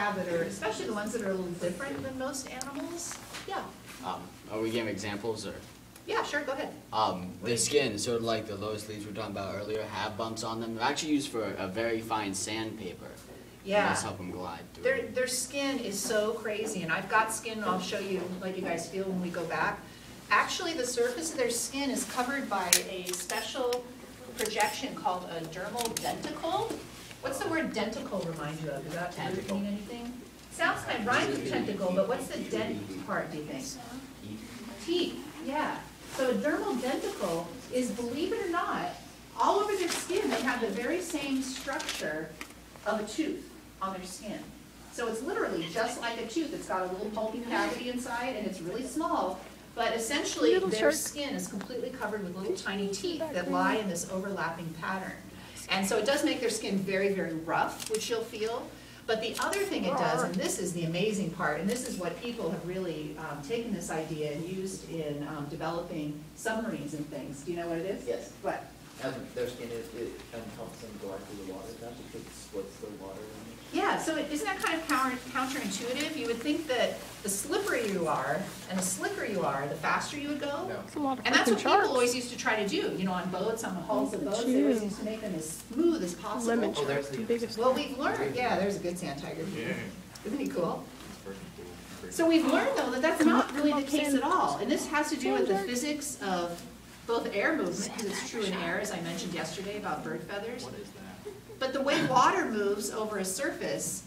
have that are, especially the ones that are a little different than most animals. Yeah. Are we giving examples or? Yeah, sure, go ahead. The skin, sort of like the lotus leaves we were talking about earlier, have bumps on them. They're actually used for a very fine sandpaper. Yeah. That's help them glide through. Their skin is so crazy, and I've got skin I'll show you, let you guys feel when we go back. Actually, the surface of their skin is covered by a special projection called a dermal denticle. What's the word denticle remind you of? Does that Tentacle. mean anything? Sounds kind of rhymes with tentacle, but what's the dent part, do you think? Teeth, yeah. So a dermal denticle is, believe it or not, all over their skin they have the very same structure of a tooth on their skin. So it's literally just like a tooth. It's got a little pulpy cavity inside and it's really small, but essentially their skin is completely covered with little tiny teeth that lie in this overlapping pattern. And so it does make their skin very, very rough, which you'll feel. But the other thing it does, and this is the amazing part, and this is what people have really taken this idea and used in developing submarines and things. Do you know what it is? Yes. What? As their skin it helps them glide through the water, don't you? Because it splits the water. Yeah, so isn't that kind of counterintuitive? You would think that the slipperier you are and the slicker you are, the faster you would go. No. And that's what people always used to try to do, you know, on boats, on the hulls of boats, they always used to make them as smooth as possible. Lemon Oh, there's shark, the the biggest. Well, we've learned, yeah, there's a good sand tiger. Isn't he cool? So we've learned, though, that that's not really the case at all. And this has to do with the physics of both air movement, because it's true in air, as I mentioned yesterday about bird feathers. But the way water moves over a surface,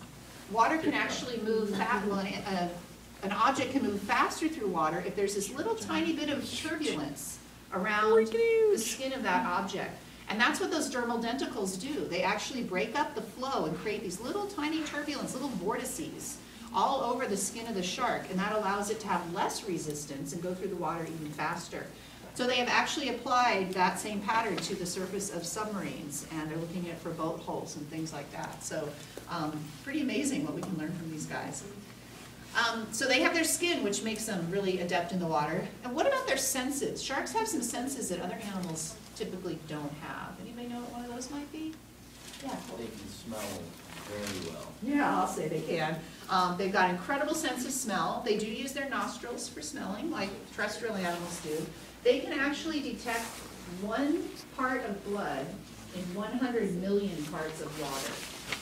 water can actually move an object can move faster through water if there's this little tiny bit of turbulence around the skin of that object. And that's what those dermal denticles do. They actually break up the flow and create these little tiny turbulence, little vortices all over the skin of the shark, and that allows it to have less resistance and go through the water even faster. So they have actually applied that same pattern to the surface of submarines, and they're looking at it for boat hulls and things like that. So pretty amazing what we can learn from these guys. So they have their skin, which makes them really adept in the water. And what about their senses? Sharks have some senses that other animals typically don't have. Anybody know what one of those might be? Yeah. They can smell very well. Yeah, I'll say they can. They've got incredible sense of smell. They do use their nostrils for smelling, like terrestrial animals do. They can actually detect 1 part of blood in 100 million parts of water.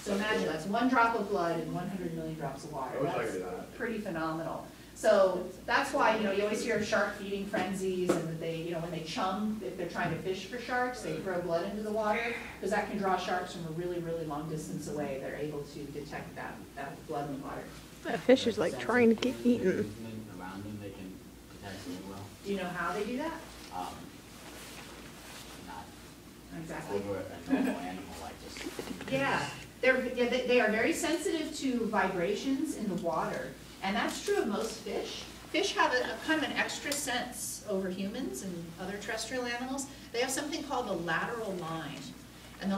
So imagine that's 1 drop of blood in 100 million drops of water. That's pretty phenomenal. So that's why, you know, you always hear of shark feeding frenzies, and that they, you know, when they chum, if they're trying to fish for sharks, they throw blood into the water, because that can draw sharks from a really, really long distance away. They're able to detect that blood in the water. That fish is like trying to get eaten. Around them, they can detect really well. Do you know how they do that? Not Exactly. over a normal animal like this. Yeah, they are very sensitive to vibrations in the water, and that's true of most fish. Fish have a kind of an extra sense over humans and other terrestrial animals. They have something called the lateral line, and the